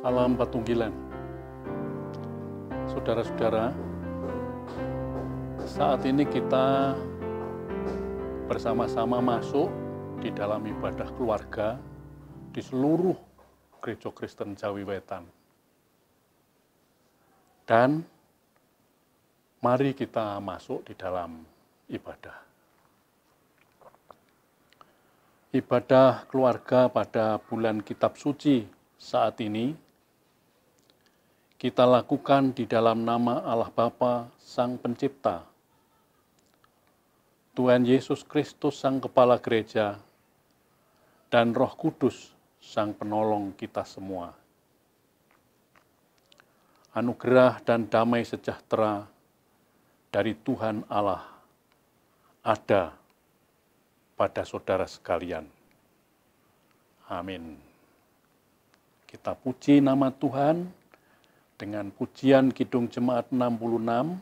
Salam Patunggilan. Saudara-saudara, saat ini kita bersama-sama masuk di dalam ibadah keluarga di seluruh Gereja Kristen Jawi Wetan. Dan mari kita masuk di dalam ibadah. Ibadah keluarga pada bulan Kitab Suci saat ini kita lakukan di dalam nama Allah Bapa, Sang Pencipta, Tuhan Yesus Kristus, Sang Kepala Gereja, dan Roh Kudus, Sang Penolong kita semua. Anugerah dan damai sejahtera dari Tuhan Allah ada pada saudara sekalian. Amin. Kita puji nama Tuhan dengan pujian Kidung Jemaat 66.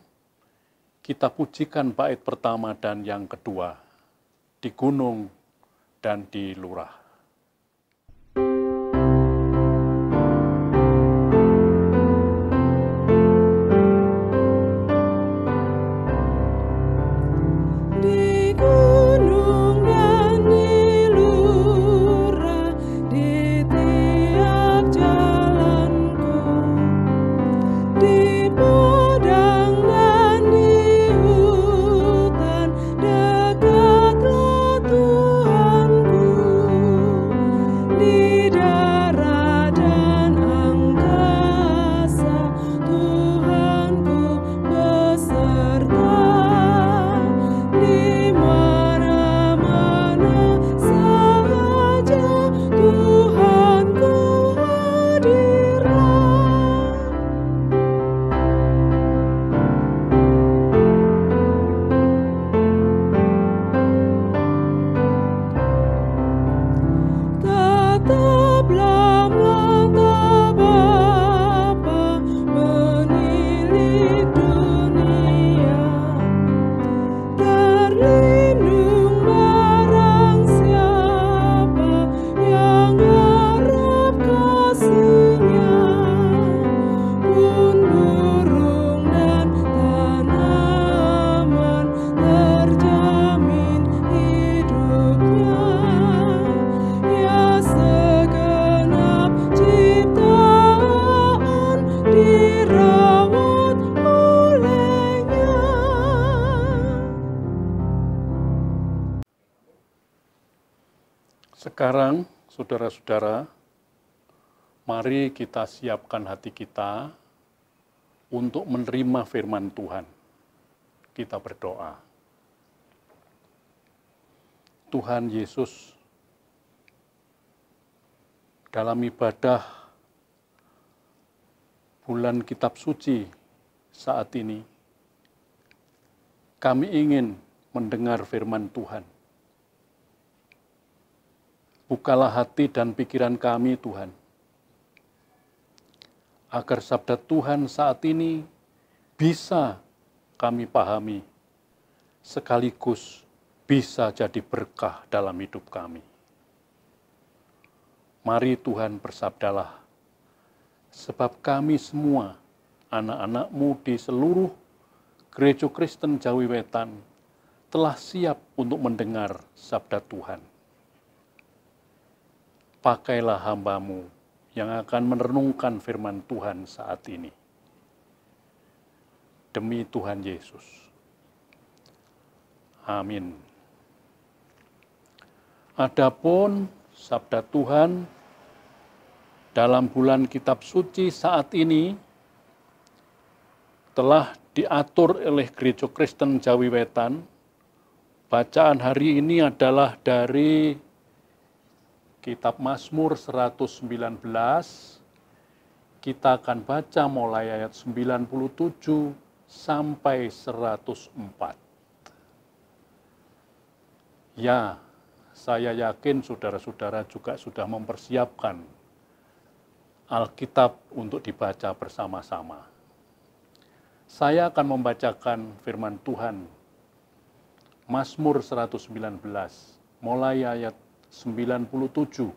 Kita pujikan bait pertama dan yang kedua, di gunung dan di lurah. Sekarang, saudara-saudara, mari kita siapkan hati kita untuk menerima firman Tuhan. Kita berdoa. Tuhan Yesus, dalam ibadah bulan Kitab Suci saat ini, kami ingin mendengar firman Tuhan. Bukalah hati dan pikiran kami, Tuhan, agar sabda Tuhan saat ini bisa kami pahami, sekaligus bisa jadi berkah dalam hidup kami. Mari Tuhan bersabdalah, sebab kami semua, anak-anak-Mu di seluruh Gereja Kristen Jawi Wetan, telah siap untuk mendengar sabda Tuhan. Pakailah hamba-Mu yang akan merenungkan firman Tuhan saat ini. Demi Tuhan Yesus. Amin. Adapun sabda Tuhan dalam bulan Kitab Suci saat ini telah diatur oleh Gereja Kristen Jawi Wetan. Bacaan hari ini adalah dari Kitab Mazmur 119, kita akan baca mulai ayat 97 sampai 104. Ya, saya yakin saudara-saudara juga sudah mempersiapkan Alkitab untuk dibaca bersama-sama. Saya akan membacakan firman Tuhan, Mazmur 119, mulai ayat 97.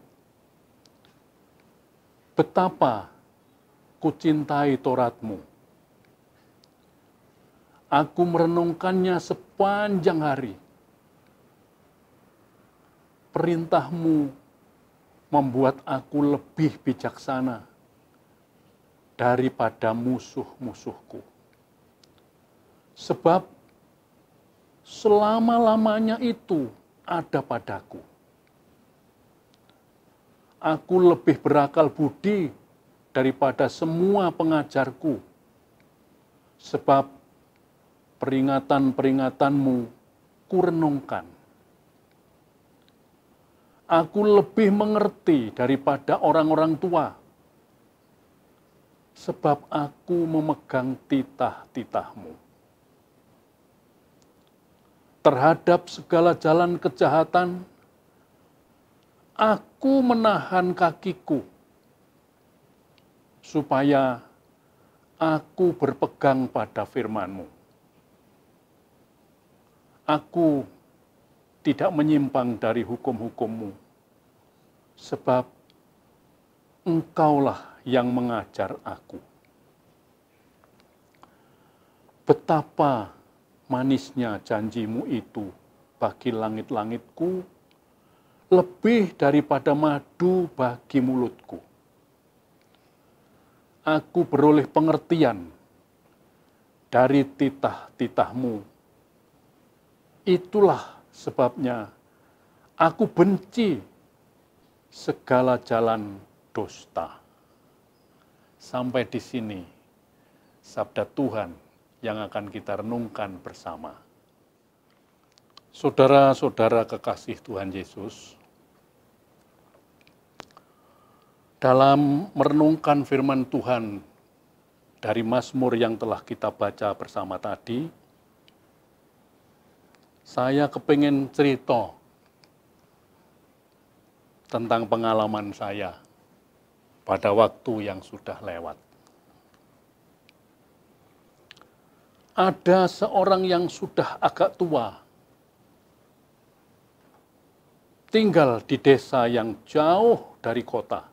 Betapa Kucintai Taurat-Mu. Aku merenungkannya sepanjang hari. Perintah-Mu membuat aku lebih bijaksana daripada musuh-musuhku. Sebab selama-lamanya itu ada padaku. Aku lebih berakal budi daripada semua pengajarku. Sebab peringatan-peringatanmu kurenungkan. Aku lebih mengerti daripada orang-orang tua, sebab aku memegang titah-titah-Mu. Terhadap segala jalan kejahatan, aku menahan kakiku, supaya aku berpegang pada firman-Mu. Aku tidak menyimpang dari hukum-hukum-Mu, sebab Engkaulah yang mengajar aku. Betapa manisnya janji-Mu itu bagi langit-langitku, lebih daripada madu bagi mulutku. Aku beroleh pengertian dari titah-titah-Mu. Itulah sebabnya aku benci segala jalan dusta. Sampai di sini sabda Tuhan yang akan kita renungkan bersama. Saudara-saudara kekasih Tuhan Yesus, dalam merenungkan firman Tuhan dari Mazmur yang telah kita baca bersama tadi, saya kepingin cerita tentang pengalaman saya pada waktu yang sudah lewat. Ada seorang yang sudah agak tua, tinggal di desa yang jauh dari kota.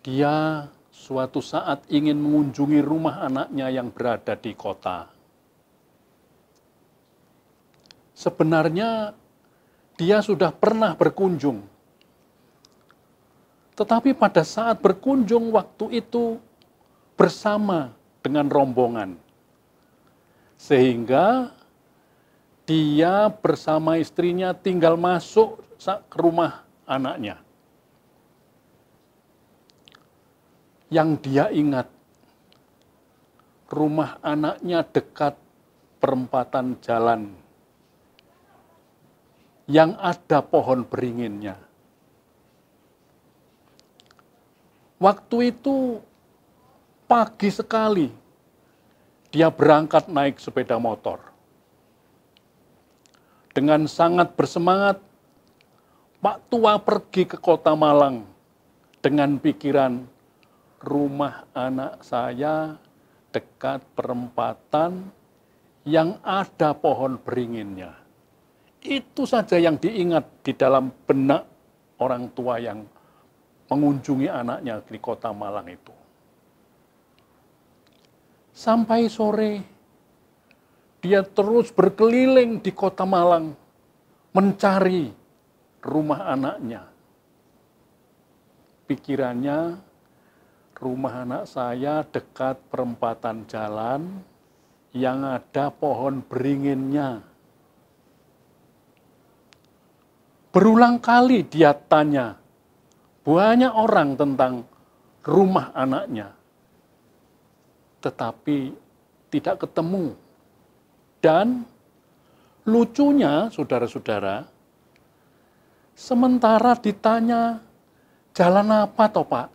Dia suatu saat ingin mengunjungi rumah anaknya yang berada di kota. Sebenarnya dia sudah pernah berkunjung. Tetapi pada saat berkunjung waktu itu bersama dengan rombongan. Sehingga dia bersama istrinya tinggal masuk ke rumah anaknya. Yang dia ingat, rumah anaknya dekat perempatan jalan yang ada pohon beringinnya. Waktu itu pagi sekali dia berangkat naik sepeda motor. Dengan sangat bersemangat, Pak Tua pergi ke Kota Malang dengan pikiran, rumah anak saya dekat perempatan yang ada pohon beringinnya. Itu saja yang diingat di dalam benak orang tua yang mengunjungi anaknya di Kota Malang itu. Sampai sore, dia terus berkeliling di Kota Malang mencari rumah anaknya. Pikirannya, rumah anak saya dekat perempatan jalan yang ada pohon beringinnya. Berulang kali dia tanya banyak orang tentang rumah anaknya, tetapi tidak ketemu. Dan lucunya, saudara-saudara, sementara ditanya, jalan apa toh Pak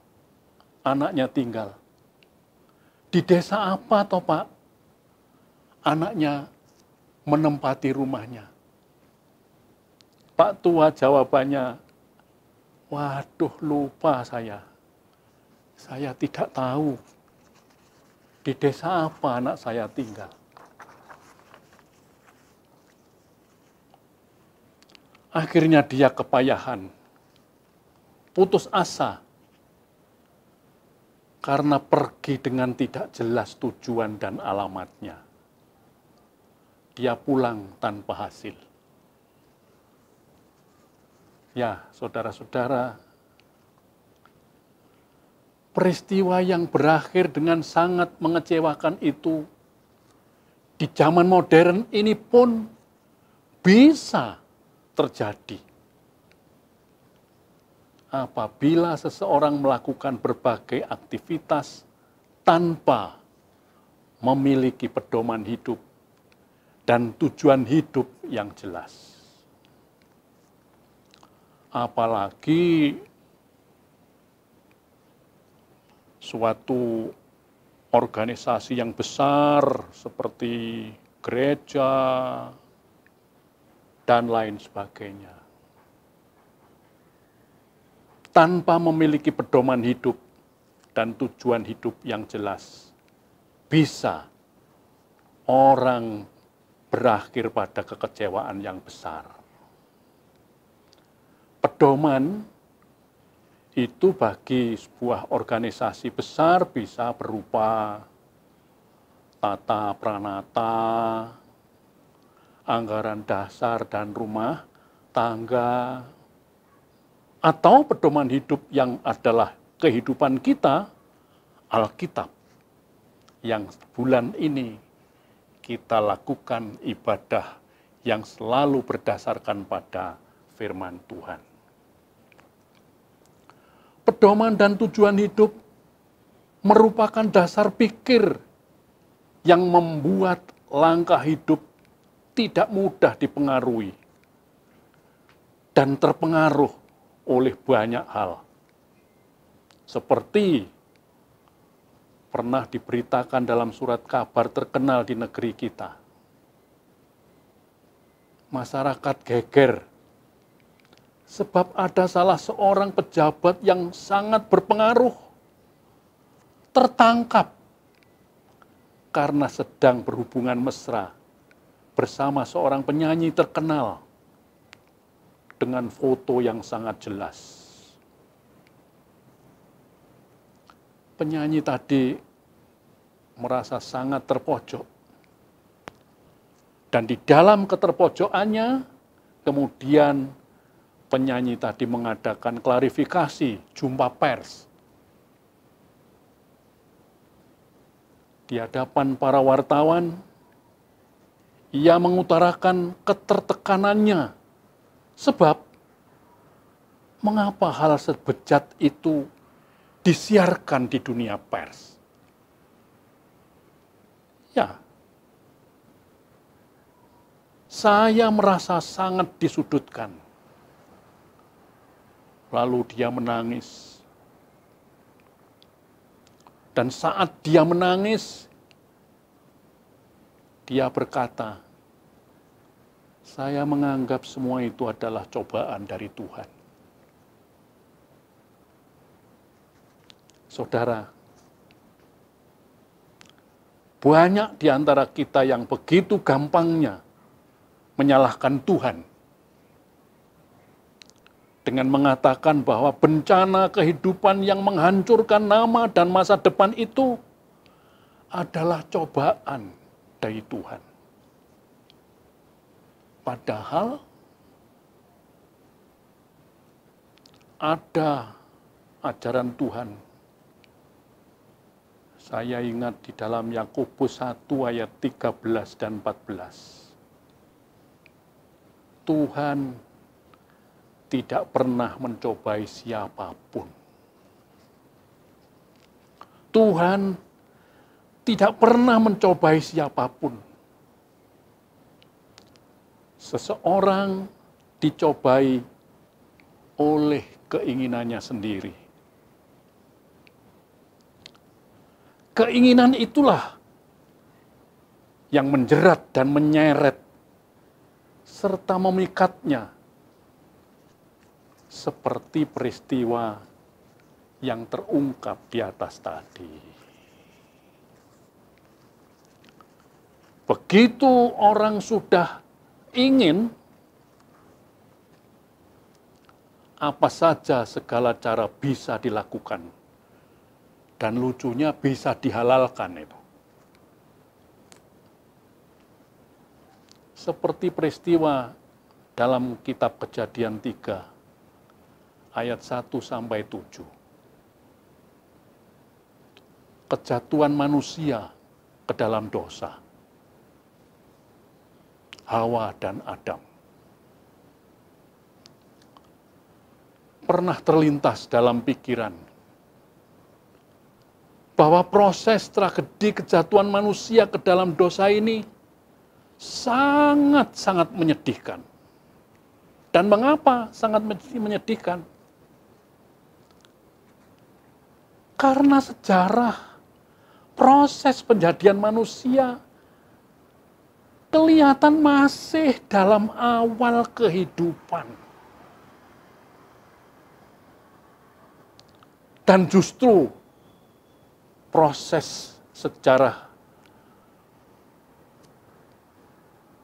anaknya tinggal? Di desa apa toh Pak anaknya menempati rumahnya? Pak Tua jawabannya, waduh lupa saya. Saya tidak tahu di desa apa anak saya tinggal. Akhirnya dia kepayahan, putus asa, karena pergi dengan tidak jelas tujuan dan alamatnya. Dia pulang tanpa hasil. Ya, saudara-saudara, peristiwa yang berakhir dengan sangat mengecewakan itu di zaman modern ini pun bisa terjadi. Apabila seseorang melakukan berbagai aktivitas tanpa memiliki pedoman hidup dan tujuan hidup yang jelas. Apalagi suatu organisasi yang besar seperti gereja dan lain sebagainya. Tanpa memiliki pedoman hidup dan tujuan hidup yang jelas, bisa orang berakhir pada kekecewaan yang besar. Pedoman itu bagi sebuah organisasi besar bisa berupa tata pranata, anggaran dasar dan rumah tangga, atau pedoman hidup yang adalah kehidupan kita, Alkitab, yang bulan ini kita lakukan ibadah yang selalu berdasarkan pada firman Tuhan. Pedoman dan tujuan hidup merupakan dasar pikir yang membuat langkah hidup tidak mudah dipengaruhi dan terpengaruh oleh banyak hal. Seperti pernah diberitakan dalam surat kabar terkenal di negeri kita. Masyarakat geger sebab ada salah seorang pejabat yang sangat berpengaruh tertangkap karena sedang berhubungan mesra bersama seorang penyanyi terkenal dengan foto yang sangat jelas. Penyanyi tadi merasa sangat terpojok. Dan di dalam keterpojokannya, kemudian penyanyi tadi mengadakan klarifikasi, jumpa pers. Di hadapan para wartawan, ia mengutarakan ketertekanannya. Sebab, mengapa hal sebejat itu disiarkan di dunia pers? Ya, saya merasa sangat disudutkan. Lalu dia menangis. Dan saat dia menangis, dia berkata, saya menganggap semua itu adalah cobaan dari Tuhan. Saudara, banyak di antara kita yang begitu gampangnya menyalahkan Tuhan dengan mengatakan bahwa bencana kehidupan yang menghancurkan nama dan masa depan itu adalah cobaan dari Tuhan. Padahal ada ajaran Tuhan. Saya ingat di dalam Yakobus 1 ayat 13 dan 14. Tuhan tidak pernah mencobai siapapun. Tuhan tidak pernah mencobai siapapun. Seseorang dicobai oleh keinginannya sendiri. Keinginan itulah yang menjerat dan menyeret serta memikatnya seperti peristiwa yang terungkap di atas tadi. Begitu orang sudah ingin, apa saja segala cara bisa dilakukan Dan lucunya bisa dihalalkan itu. Seperti peristiwa dalam kitab Kejadian 3 ayat 1 sampai 7. Kejatuhan manusia ke dalam dosa. Hawa dan Adam. Pernah terlintas dalam pikiran bahwa proses tragedi kejatuhan manusia ke dalam dosa ini sangat-sangat menyedihkan. Dan mengapa sangat menyedihkan? Karena sejarah proses penjadian manusia kelihatan masih dalam awal kehidupan. Dan justru proses sejarah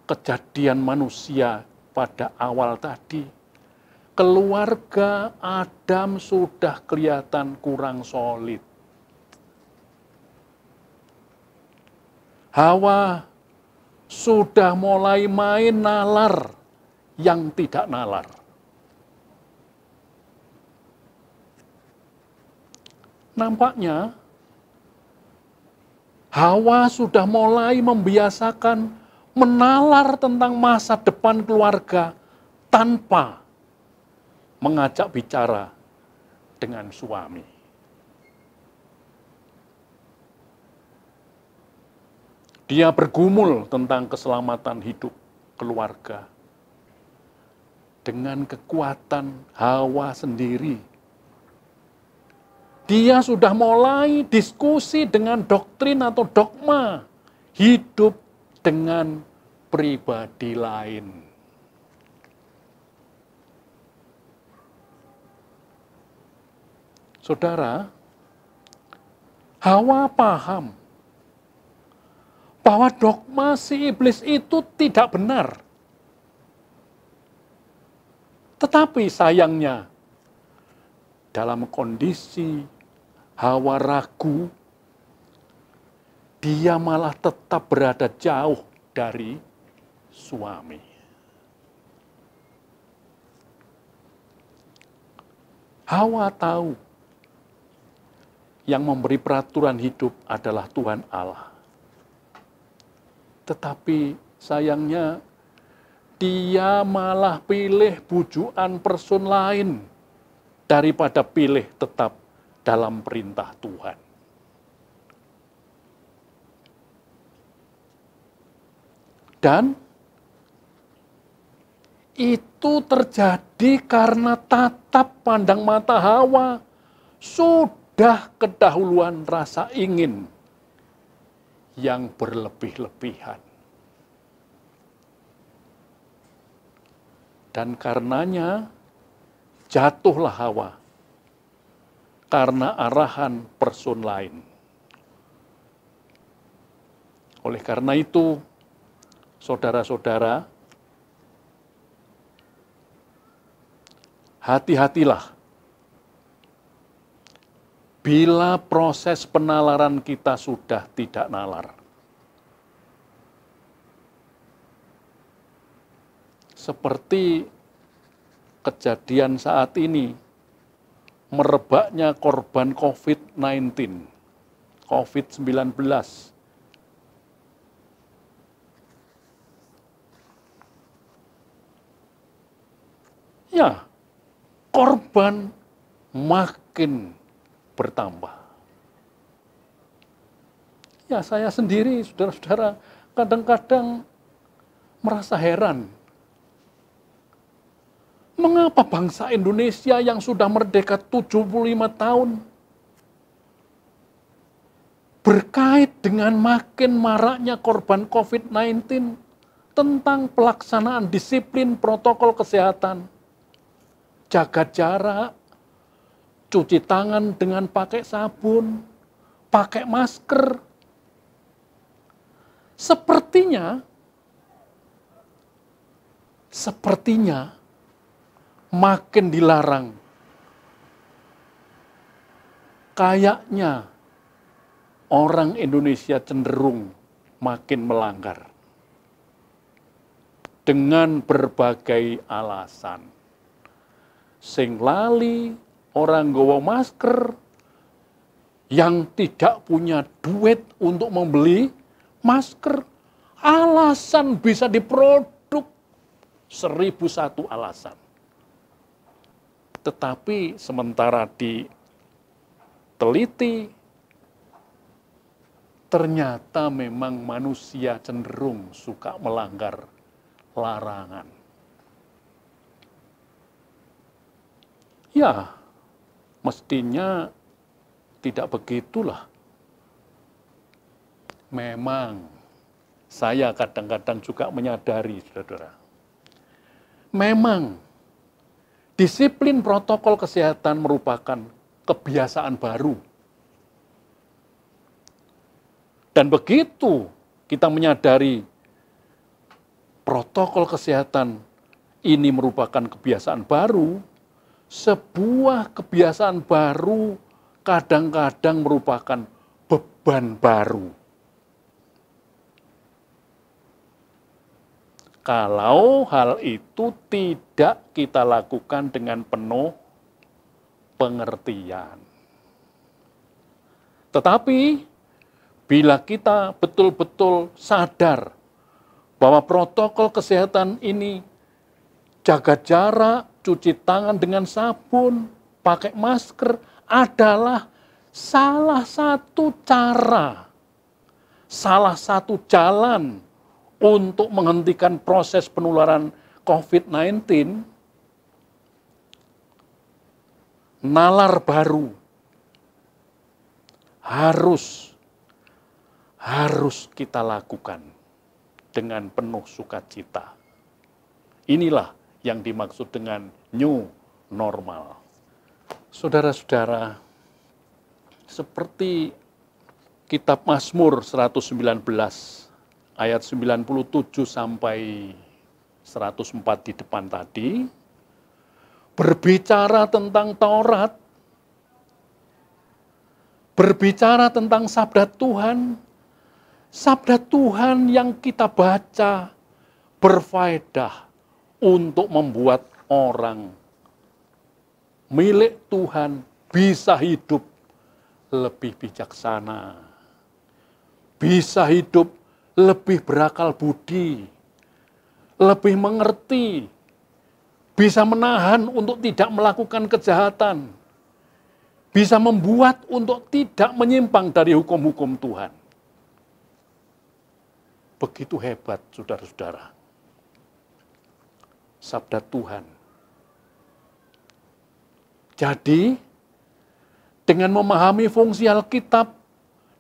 kejadian manusia pada awal tadi, keluarga Adam sudah kelihatan kurang solid. Hawa sudah mulai main nalar yang tidak nalar. Nampaknya Hawa sudah mulai membiasakan menalar tentang masa depan keluarga tanpa mengajak bicara dengan suami. Dia bergumul tentang keselamatan hidup keluarga dengan kekuatan Hawa sendiri. Dia sudah mulai diskusi dengan doktrin atau dogma hidup dengan pribadi lain. Saudara, Hawa paham bahwa dogma si iblis itu tidak benar. Tetapi sayangnya, dalam kondisi Hawa ragu, dia malah tetap berada jauh dari suami. Hawa tahu yang memberi peraturan hidup adalah Tuhan Allah. Tetapi sayangnya dia malah pilih bujukan person lain daripada pilih tetap dalam perintah Tuhan. Dan itu terjadi karena tatap pandang mata Hawa sudah kedahuluan rasa ingin yang berlebih-lebihan. Dan karenanya jatuhlah Hawa karena arahan person lain. Oleh karena itu, saudara-saudara, hati-hatilah bila proses penalaran kita sudah tidak nalar. Seperti kejadian saat ini, merebaknya korban COVID-19, COVID-19. Ya, korban makin bertambah. Ya, saya sendiri, saudara-saudara, kadang-kadang merasa heran. Mengapa bangsa Indonesia yang sudah merdeka 75 tahun berkait dengan makin maraknya korban COVID-19 tentang pelaksanaan disiplin protokol kesehatan, jaga jarak, cuci tangan dengan pakai sabun, pakai masker. Sepertinya makin dilarang. Kayaknya orang Indonesia cenderung makin melanggar dengan berbagai alasan. Sing lali orang nggawa masker yang tidak punya duit untuk membeli masker. Alasan bisa diproduk 1001 alasan. Tetapi sementara diteliti, ternyata memang manusia cenderung suka melanggar larangan. Ya, mestinya tidak begitulah. Memang saya kadang-kadang juga menyadari, saudara. Memang disiplin protokol kesehatan merupakan kebiasaan baru. Dan begitu kita menyadari protokol kesehatan ini merupakan kebiasaan baru, sebuah kebiasaan baru kadang-kadang merupakan beban baru. Kalau hal itu tidak kita lakukan dengan penuh pengertian. Tetapi, bila kita betul-betul sadar bahwa protokol kesehatan ini jaga jarak, cuci tangan dengan sabun, pakai masker adalah salah satu cara, salah satu jalan untuk menghentikan proses penularan COVID-19, nalar baru harus kita lakukan dengan penuh sukacita. Inilah yang dimaksud dengan new normal. Saudara-saudara, seperti kitab Mazmur 119 ayat 97 sampai 104 di depan tadi, berbicara tentang Taurat, berbicara tentang sabda Tuhan yang kita baca berfaedah untuk membuat orang milik Tuhan bisa hidup lebih bijaksana, bisa hidup lebih berakal budi, lebih mengerti, bisa menahan untuk tidak melakukan kejahatan, bisa membuat untuk tidak menyimpang dari hukum-hukum Tuhan. Begitu hebat, saudara-saudara, sabda Tuhan. Jadi, dengan memahami fungsi Alkitab,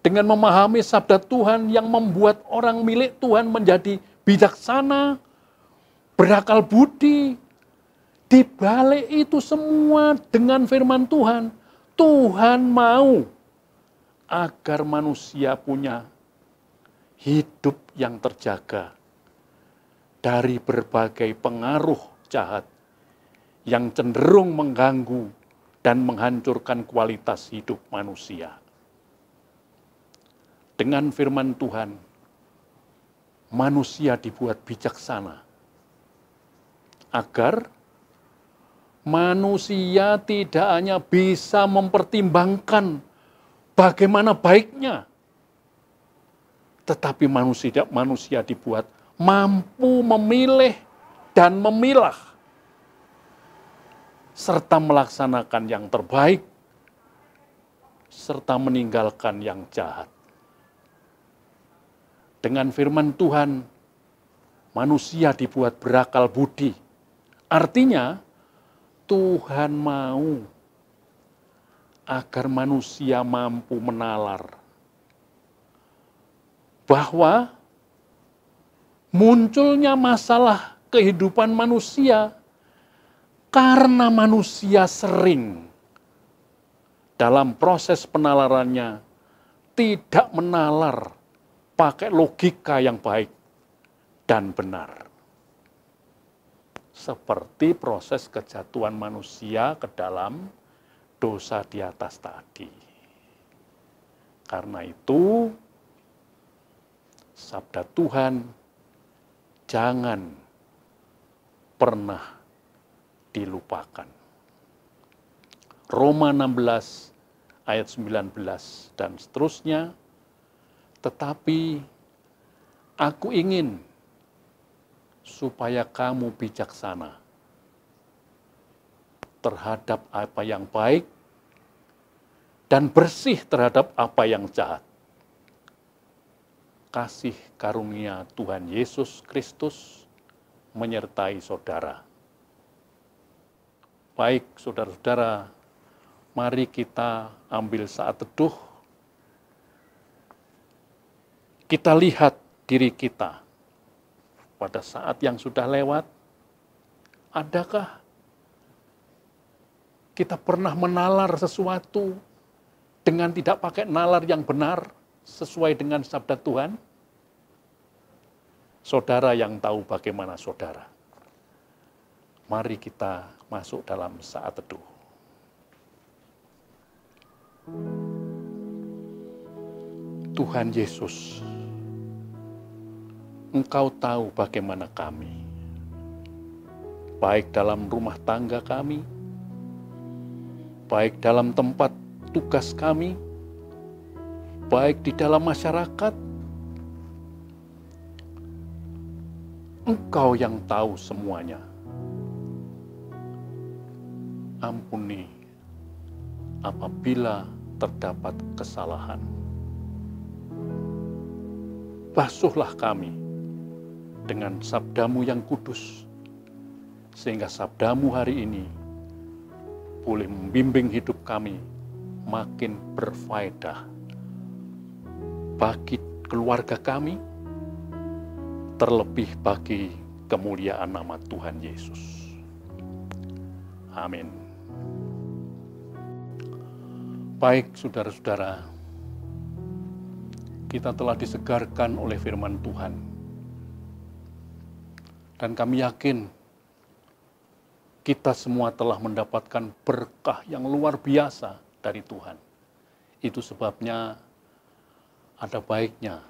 dengan memahami sabda Tuhan yang membuat orang milik Tuhan menjadi bijaksana, berakal budi, di balik itu semua dengan firman Tuhan, Tuhan mau agar manusia punya hidup yang terjaga dari berbagai pengaruh jahat yang cenderung mengganggu dan menghancurkan kualitas hidup manusia. Dengan firman Tuhan, manusia dibuat bijaksana agar manusia tidak hanya bisa mempertimbangkan bagaimana baiknya, tetapi manusia dibuat mampu memilih dan memilah serta melaksanakan yang terbaik serta meninggalkan yang jahat. Dengan firman Tuhan, manusia dibuat berakal budi. Artinya, Tuhan mau agar manusia mampu menalar bahwa munculnya masalah kehidupan manusia karena manusia sering dalam proses penalarannya tidak menalar pakai logika yang baik dan benar. Seperti proses kejatuhan manusia ke dalam dosa di atas tadi. Karena itu, sabda Tuhan jangan pernah dilupakan. Roma 16 ayat 19 dan seterusnya, tetapi aku ingin supaya kamu bijaksana terhadap apa yang baik dan bersih terhadap apa yang jahat. Kasih karunia Tuhan Yesus Kristus menyertai saudara. Baik, saudara-saudara, mari kita ambil saat teduh. Kita lihat diri kita pada saat yang sudah lewat. Adakah kita pernah menalar sesuatu dengan tidak pakai nalar yang benar sesuai dengan sabda Tuhan? Saudara yang tahu bagaimana saudara. Mari kita masuk dalam saat teduh. Tuhan Yesus, Engkau tahu bagaimana kami, baik dalam rumah tangga kami, baik dalam tempat tugas kami, baik di dalam masyarakat. Engkau yang tahu semuanya. Ampuni apabila terdapat kesalahan. Basuhlah kami dengan sabdamu yang kudus, sehingga sabdamu hari ini boleh membimbing hidup kami makin berfaedah bagi keluarga kami, terlebih bagi kemuliaan nama Tuhan Yesus. Amin. Baik, saudara-saudara, kita telah disegarkan oleh firman Tuhan. Dan kami yakin kita semua telah mendapatkan berkah yang luar biasa dari Tuhan. Itu sebabnya ada baiknya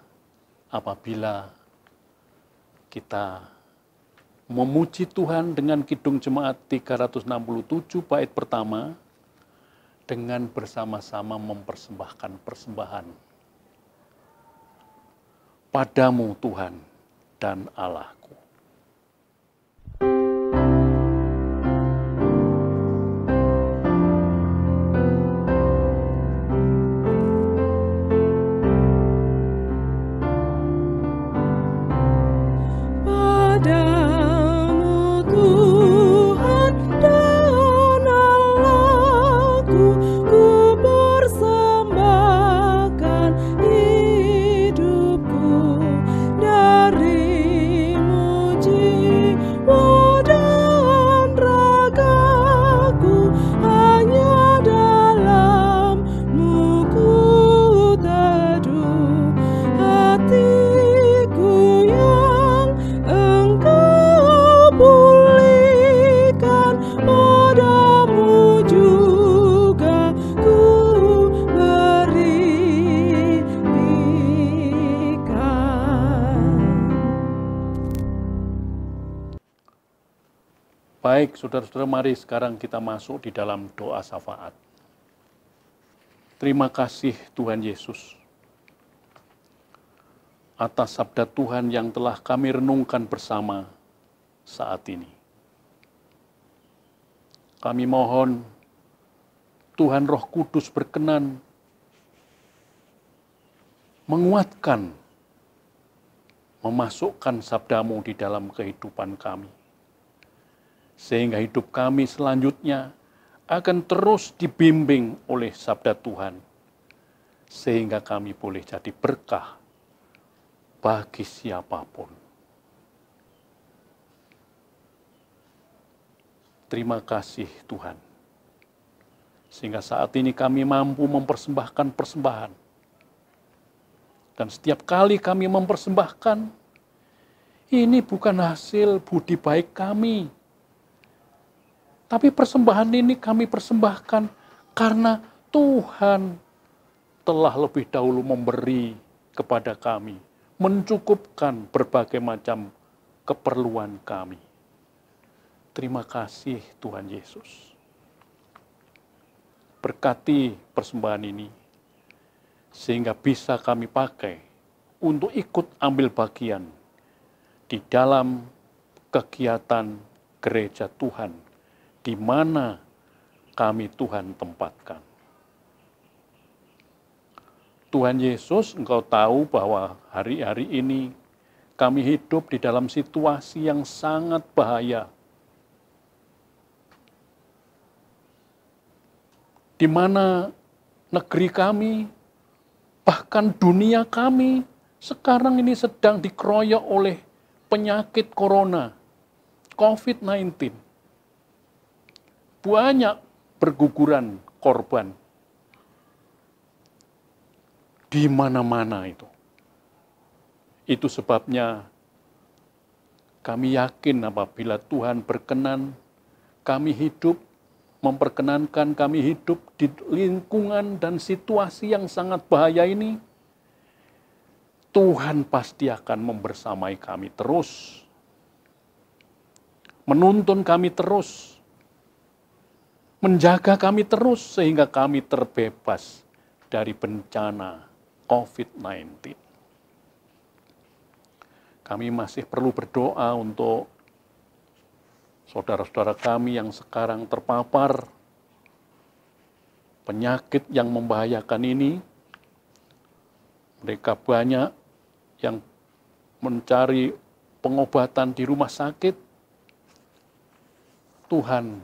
apabila kita memuji Tuhan dengan Kidung Jemaat 367 bait pertama, dengan bersama-sama mempersembahkan persembahan. Padamu Tuhan dan Allahku. Baik, saudara-saudara, mari sekarang kita masuk di dalam doa syafaat. Terima kasih Tuhan Yesus atas sabda Tuhan yang telah kami renungkan bersama saat ini. Kami mohon Tuhan Roh Kudus berkenan menguatkan, memasukkan sabdamu di dalam kehidupan kami. Sehingga hidup kami selanjutnya akan terus dibimbing oleh sabda Tuhan. Sehingga kami boleh jadi berkah bagi siapapun. Terima kasih Tuhan. Sehingga saat ini kami mampu mempersembahkan persembahan. Dan setiap kali kami mempersembahkan, ini bukan hasil budi baik kami. Tapi persembahan ini kami persembahkan karena Tuhan telah lebih dahulu memberi kepada kami, mencukupkan berbagai macam keperluan kami. Terima kasih Tuhan Yesus. Berkati persembahan ini, sehingga bisa kami pakai untuk ikut ambil bagian di dalam kegiatan gereja Tuhan, di mana kami Tuhan tempatkan. Tuhan Yesus, Engkau tahu bahwa hari-hari ini kami hidup di dalam situasi yang sangat bahaya, di mana negeri kami, bahkan dunia kami, sekarang ini sedang dikeroyok oleh penyakit corona, COVID-19. Banyak berguguran korban di mana-mana itu. Itu sebabnya kami yakin apabila Tuhan berkenan, kami hidup, memperkenankan kami hidup di lingkungan dan situasi yang sangat bahaya ini, Tuhan pasti akan membersamai kami terus, menuntun kami terus, menjaga kami terus sehingga kami terbebas dari bencana COVID-19. Kami masih perlu berdoa untuk saudara-saudara kami yang sekarang terpapar penyakit yang membahayakan ini. Mereka banyak yang mencari pengobatan di rumah sakit. Tuhan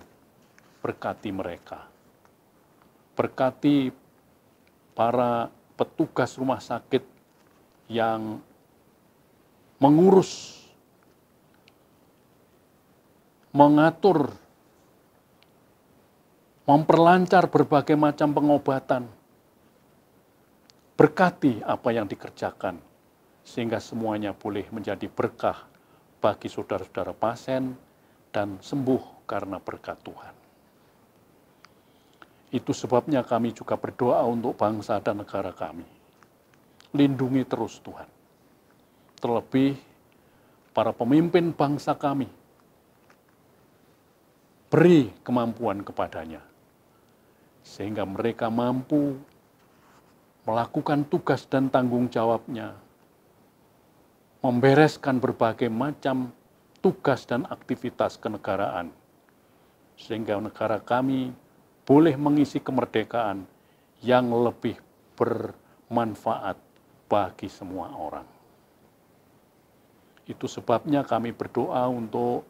berkati mereka. Berkati para petugas rumah sakit yang mengurus, mengatur, memperlancar berbagai macam pengobatan. Berkati apa yang dikerjakan, sehingga semuanya boleh menjadi berkah bagi saudara-saudara pasien dan sembuh karena berkat Tuhan. Itu sebabnya kami juga berdoa untuk bangsa dan negara kami. Lindungi terus Tuhan. Terlebih para pemimpin bangsa kami. Beri kemampuan kepadanya. Sehingga mereka mampu melakukan tugas dan tanggung jawabnya. Membereskan berbagai macam tugas dan aktivitas kenegaraan. Sehingga negara kami boleh mengisi kemerdekaan yang lebih bermanfaat bagi semua orang. Itu sebabnya kami berdoa untuk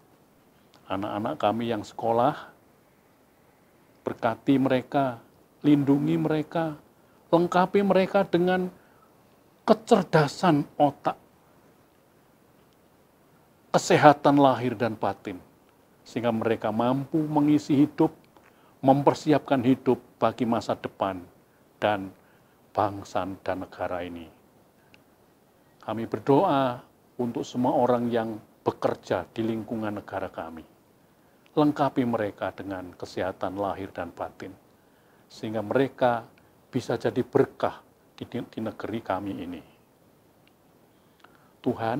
anak-anak kami yang sekolah, berkati mereka, lindungi mereka, lengkapi mereka dengan kecerdasan otak, kesehatan lahir dan batin, sehingga mereka mampu mengisi hidup, mempersiapkan hidup bagi masa depan dan bangsa dan negara ini. Kami berdoa untuk semua orang yang bekerja di lingkungan negara kami. Lengkapi mereka dengan kesehatan lahir dan batin, sehingga mereka bisa jadi berkah di negeri kami ini. Tuhan,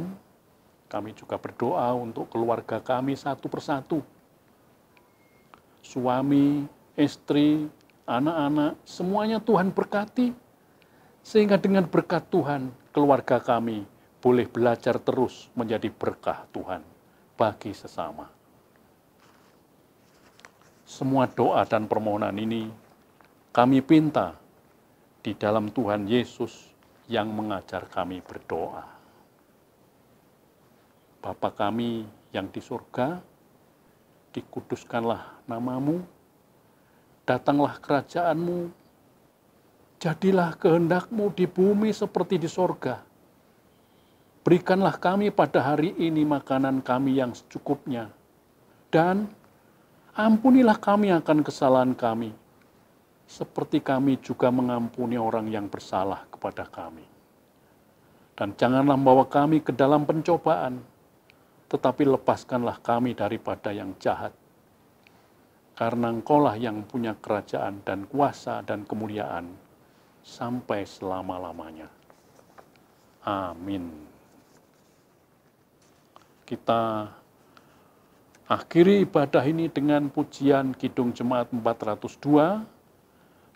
kami juga berdoa untuk keluarga kami satu persatu. Suami, istri, anak-anak, semuanya Tuhan berkati. Sehingga dengan berkat Tuhan, keluarga kami boleh belajar terus menjadi berkah Tuhan bagi sesama. Semua doa dan permohonan ini kami pinta di dalam Tuhan Yesus yang mengajar kami berdoa. Bapa kami yang di surga, dikuduskanlah namamu, datanglah kerajaan-Mu, jadilah kehendak-Mu di bumi seperti di sorga. Berikanlah kami pada hari ini makanan kami yang secukupnya, dan ampunilah kami akan kesalahan kami, seperti kami juga mengampuni orang yang bersalah kepada kami. Dan janganlah membawa kami ke dalam pencobaan, tetapi lepaskanlah kami daripada yang jahat. Karena Engkaulah yang punya kerajaan dan kuasa dan kemuliaan sampai selama-lamanya. Amin. Kita akhiri ibadah ini dengan pujian Kidung Jemaat 402,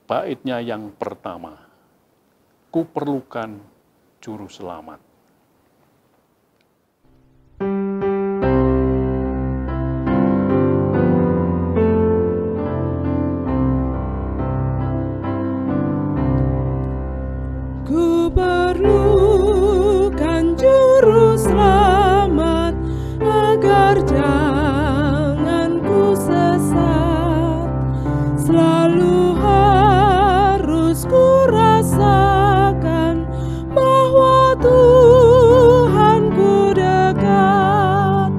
baitnya yang pertama. Ku perlukan juru selamat. Ku perlukan juru selamat agar jangan ku sesat. Selalu harus ku rasakan bahwa Tuhanku dekat,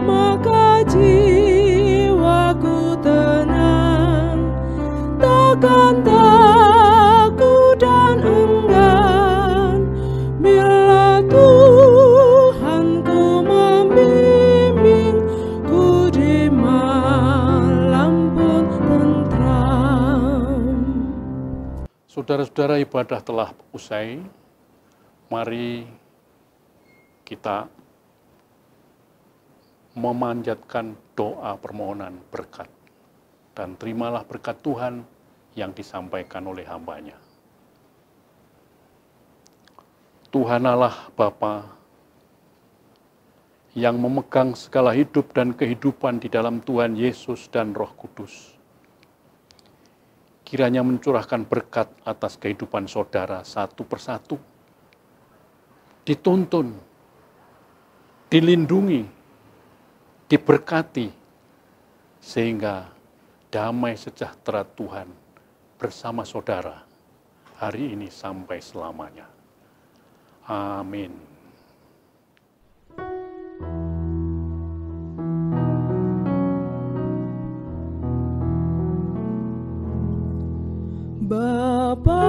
maka jiwaku tenang, takkan takut dan enggan bila Tuhanku membimbing ku di malam pun tentram. Saudara-saudara, ibadah telah usai. Mari kita memanjatkan doa permohonan berkat. Dan terimalah berkat Tuhan yang disampaikan oleh hamba-Nya. Tuhan Allah Bapa yang memegang segala hidup dan kehidupan di dalam Tuhan Yesus dan Roh Kudus, kiranya mencurahkan berkat atas kehidupan saudara satu persatu, dituntun, dilindungi, diberkati, sehingga damai sejahtera Tuhan bersama saudara hari ini sampai selamanya. Amin. Bapa